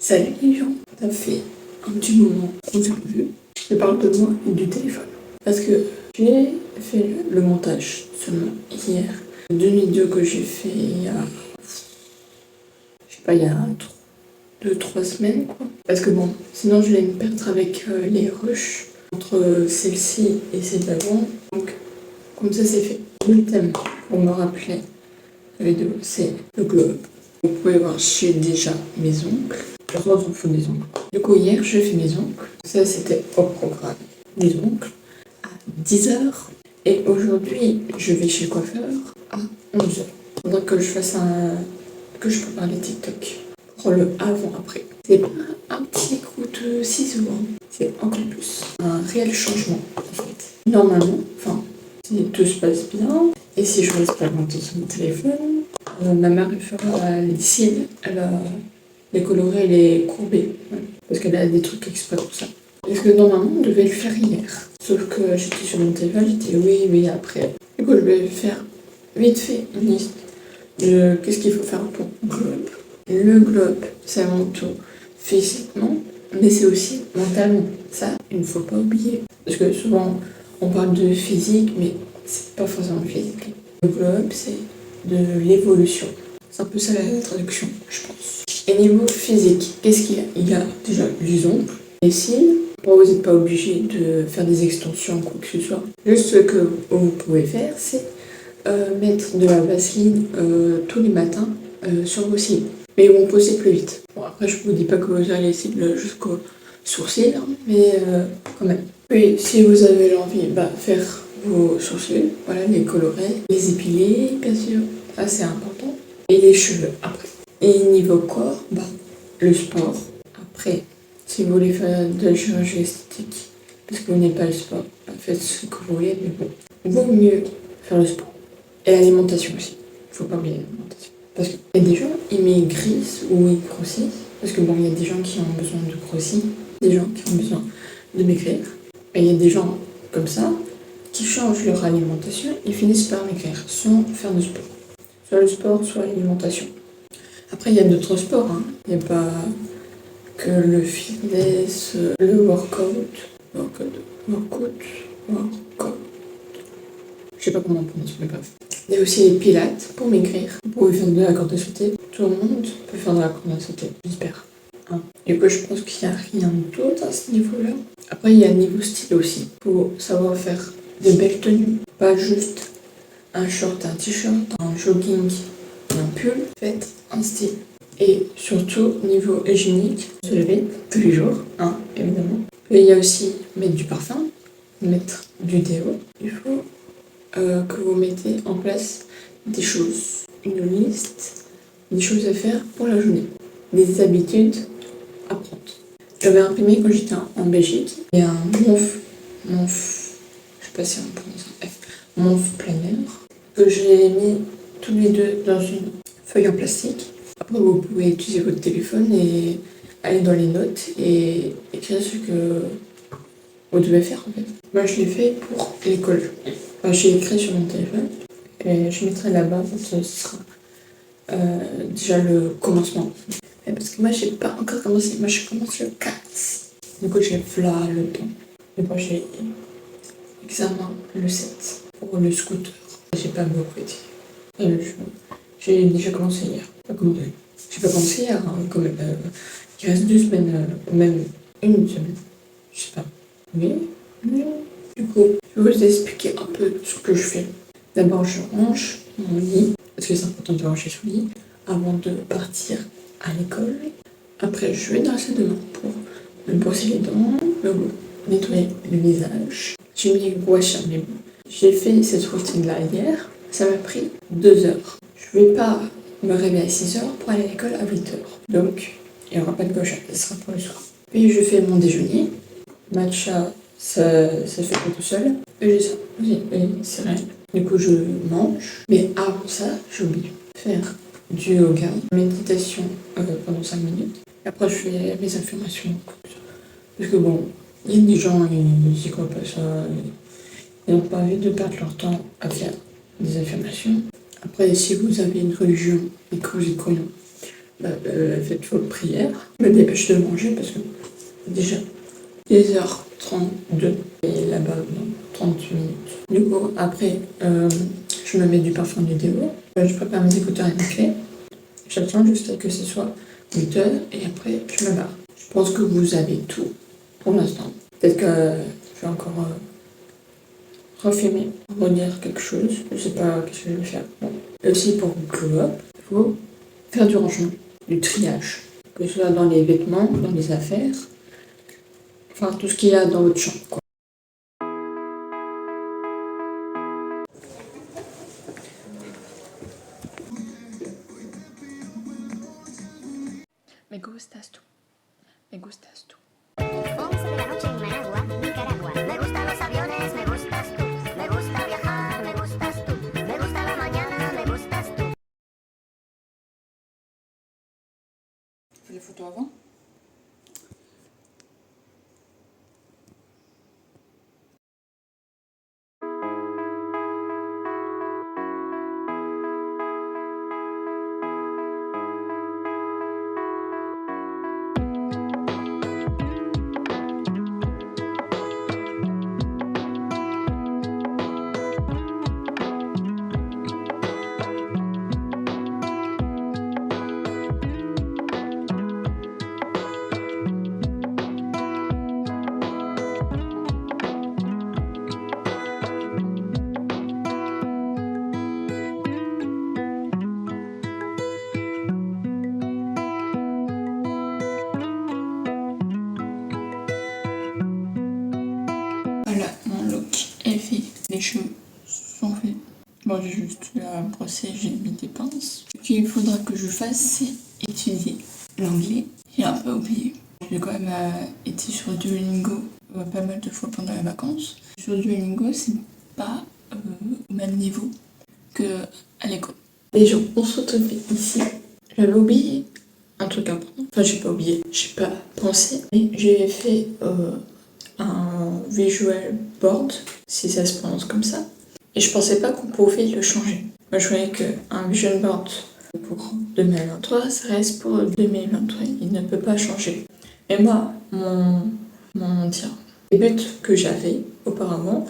Salut les gens, ça fait un petit moment qu'on s'est pas vu. Je parle de moi et du téléphone. Parce que j'ai fait le montage seulement hier d'une vidéo que j'ai fait il y a, il y a 2-3 semaines quoi. Parce que bon, sinon je vais me perdre avec les rushs entre celle-ci et celle d'avant. Donc comme ça c'est fait. Le thème pour me rappeler la vidéo c'est le globe. Vous pouvez voir, j'ai déjà mes ongles. Je crois qu'il faut des ongles. Du coup, hier, j'ai fait mes ongles. Ça, c'était au programme. Des ongles à 10h. Et aujourd'hui, je vais chez le coiffeur à 11h. Faudra que je fasse que je prépare les TikTok. Pour le avant-après. C'est pas un petit coup de ciseaux. C'est encore plus. Un réel changement, en fait. Normalement, si tout se passe bien, et si je reste pas longtemps sur mon téléphone, ma mère elle fera les cils, elle va les colorer et les courber. Ouais. Parce qu'elle a des trucs exprès pour ça. Parce que normalement on devait le faire hier. Sauf que j'étais sur mon téléphone, j'ai dit oui après. Du coup je vais faire vite fait une liste de qu'est-ce qu'il faut faire pour globe. Le globe, c'est avant tout physiquement, mais c'est aussi mentalement. Ça, il ne faut pas oublier. Parce que souvent on parle de physique, mais c'est pas forcément physique. Le globe, c'est de l'évolution. C'est un peu ça la traduction, je pense. Et niveau physique, qu'est-ce qu'il y a? Il y a déjà les ongles, les cils. Bon, vous n'êtes pas obligé de faire des extensions ou quoi que ce soit. Juste ce que vous pouvez faire, c'est mettre de la vaseline tous les matins sur vos cils. Mais ils vont poser plus vite. Bon, après, je vous dis pas que vous allez les cils jusqu'au sourcil, hein, mais quand même. Puis, si vous avez l'envie, faire vos sourcils, voilà, les colorer, les épiler, bien sûr, ça c'est important. Et les cheveux après. Et niveau corps, le sport. Après, si vous voulez faire de la chirurgie esthétique, parce que vous n'aimez pas le sport, faites ce que vous voulez, mais bon, vaut mieux faire le sport. Et l'alimentation aussi. Faut pas oublier l'alimentation. Parce qu'il y a des gens, ils maigrissent ou ils grossissent. Parce que bon, il y a des gens qui ont besoin de grossir, des gens qui ont besoin de maigrir. Et il y a des gens comme ça qui changent leur alimentation et finissent par maigrir sans faire de sport. Soit le sport, soit l'alimentation. Après, il y a d'autres sports. Hein. Il n'y a pas que le fitness, le workout. Je sais pas comment on prononce, mais bref. Il y a aussi les pilates pour maigrir. Vous pouvez faire de la corde à sauter. Tout le monde peut faire de la corde à sauter, j'espère. Hein. Du coup, je pense qu'il n'y a rien d'autre à ce niveau-là. Après, il y a le niveau style aussi. Il faut savoir faire de belles tenues. Pas juste un short, un t-shirt, un jogging, un pull. Faites un style. Et surtout, niveau hygiénique, se lever tous les jours, hein, évidemment. Et il y a aussi mettre du parfum, mettre du déo. Il faut que vous mettez en place des choses, une liste, des choses à faire pour la journée, des habitudes à prendre. J'avais imprimé quand j'étais en Belgique, il y a un je sais pas si on prononce un F, monf planner, que j'ai mis tous les deux dans une feuille en plastique. Après, vous pouvez utiliser votre téléphone et aller dans les notes et écrire ce que vous devez faire en fait. Moi, je l'ai fait pour l'école. J'ai écrit sur mon téléphone et je mettrai là-bas, ce sera déjà le commencement. Et parce que moi, j'ai pas encore commencé. Moi, je commence le 4. Du coup, j'ai là le temps. Et moi, j'ai examen le 7 pour le scooter. J'ai pas beaucoup été. J'ai déjà commencé hier. J'ai pas commencé hier, hein, quand même. Il reste 2 semaines, même une semaine. Je sais pas. Oui. Du coup, je vais vous expliquer un peu ce que je fais. D'abord, je range mon lit, parce que c'est important de ranger son lit, avant de partir à l'école. Après, je vais dans la salle de bain pour me brosser les dents, me nettoyer le visage. J'ai mis le gouache sur mes mains. J'ai fait cette routine-là hier. Ça m'a pris 2 heures. Je vais pas me réveiller à 6 heures pour aller à l'école à 8 heures. Donc, il n'y aura pas de gouache, ça sera pour le soir. Puis, je fais mon déjeuner. Matcha, ça se fait pas tout seul. Et j'ai ça, c'est rien. Du coup, je mange. Mais avant ça, j'oublie de faire du yoga, méditation pendant 5 minutes. Et après, je fais mes affirmations. Parce que bon, il y a des gens, ils n'y croient pas ça. Ils n'ont pas envie de perdre leur temps à faire des affirmations. Après, si vous avez une religion et que vous y croyez, faites votre prière. Je me dépêche de manger parce que déjà 10h32 et là-bas dans 30 minutes. Du coup, après, je me mets du parfum du déo. Je prépare mes écouteurs et mes clés. J'attends juste que ce soit 8h et après je me barre. Je pense que vous avez tout pour l'instant. Peut-être que je vais encore refilmer, redire quelque chose. Je sais pas qu'est-ce que je vais faire. Bon. Et aussi pour Glow Up, il faut faire du rangement, du triage. Que ce soit dans les vêtements, dans les affaires, enfin tout ce qu'il y a dans votre chambre, quoi. Me gustas tú. Me gustas tú. 11 de la noche en Managua, Nicaragua. Me gustan los aviones, me gustas tú. Me gusta viajar, me gustas tú. Me gusta la mañana, me gustas tú. Fais les photos avant. Voilà, mon look est fait. Les cheveux sont faits. Bon, j'ai juste brossé, j'ai mis des pinces. Ce qu'il faudra que je fasse, c'est étudier l'anglais. J'ai un peu oublié. J'ai quand même été sur Duolingo pas mal de fois pendant les vacances. Sur Duolingo, c'est pas au même niveau que à l'école. Les gens ont sauté ici. J'avais oublié un truc important. Enfin, j'ai pas oublié, j'ai pas pensé. Mais j'ai fait un visual board, si ça se prononce comme ça. Et je pensais pas qu'on pouvait le changer. Moi, je voyais qu'un vision board pour 2023, ça reste pour 2023. Il ne peut pas changer. Et moi, les buts que j'avais auparavant,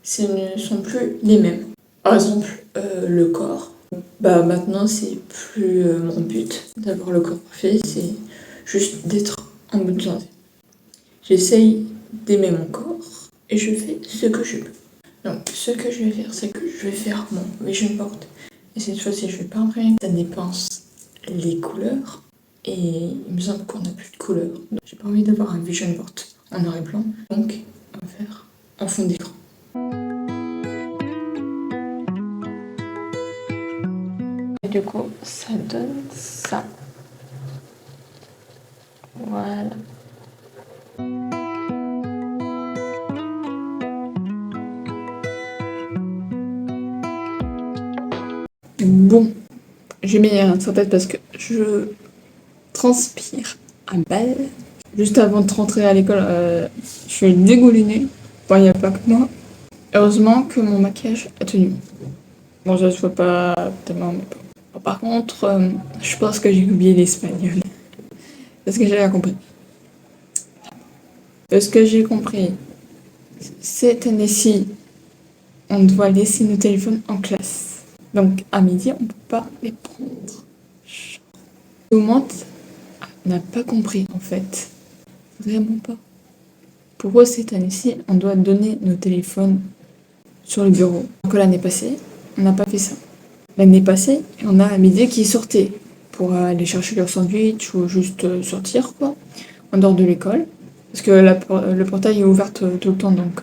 ce ne sont plus les mêmes. Par exemple, le corps. Bah maintenant, c'est plus mon but d'avoir le corps parfait, c'est juste d'être en bonne santé. J'essaye d'aimer mon corps et je fais ce que je peux. Donc, ce que je vais faire, c'est que je vais faire mon vision board. Et cette fois-ci, je vais pas imprimer. Ça dépense les couleurs. Et il me semble qu'on n'a plus de couleurs. Donc, j'ai pas envie d'avoir un vision board en noir et blanc. Donc, on va faire en fond d'écran. Et du coup, ça donne ça. Voilà. Bon, j'ai mis un tête parce que je transpire à balle. Juste avant de rentrer à l'école, je suis dégoulinée. Bon, il n'y a pas que moi. Heureusement que mon maquillage a tenu. Bon, ça se voit pas tellement, mais bon. Bon, par contre, je pense que j'ai oublié l'espagnol. Parce que j'ai rien compris. Parce que j'ai compris, cette année-ci, on doit laisser nos téléphones en classe. Donc à midi, on ne peut pas les prendre. Tout le monde n'a pas compris en fait. Vraiment pas. Pour eux, cette année-ci, on doit donner nos téléphones sur le bureau. Donc l'année passée, on n'a pas fait ça. L'année passée, on a à midi qui sortaient pour aller chercher leur sandwich ou juste sortir quoi, en dehors de l'école. Parce que le portail est ouvert tout le temps, donc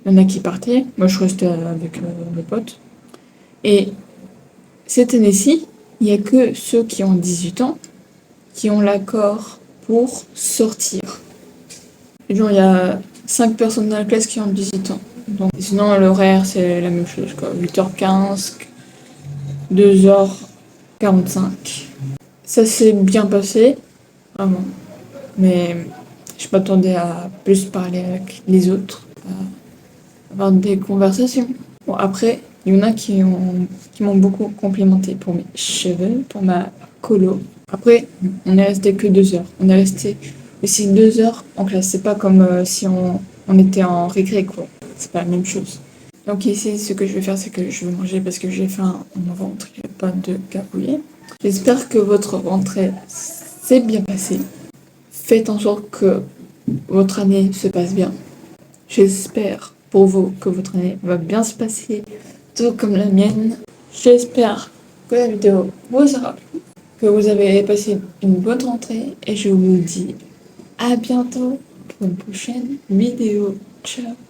il y en a qui partaient. Moi, je restais avec mes potes. Et cette année-ci, il n'y a que ceux qui ont 18 ans qui ont l'accord pour sortir. Et genre, il y a 5 personnes dans la classe qui ont 18 ans. Donc, sinon, l'horaire, c'est la même chose, quoi. 8h15, 2h45. Ça s'est bien passé, vraiment. Mais je m'attendais à plus parler avec les autres, à avoir des conversations. Bon, après, il y en a qui m'ont beaucoup complimenté pour mes cheveux, pour ma colo. Après, on est resté que 2 heures. On est resté aussi 2 heures en classe. C'est pas comme si on était en récré, quoi. C'est pas la même chose. Donc ici, ce que je vais faire, c'est que je vais manger parce que j'ai faim. On va rentrer, pas de gargouiller. J'espère que votre rentrée s'est bien passée. Faites en sorte que votre année se passe bien. J'espère pour vous que votre année va bien se passer, tout comme la mienne. J'espère que la vidéo vous aura plu, que vous avez passé une bonne rentrée et je vous dis à bientôt pour une prochaine vidéo. Ciao!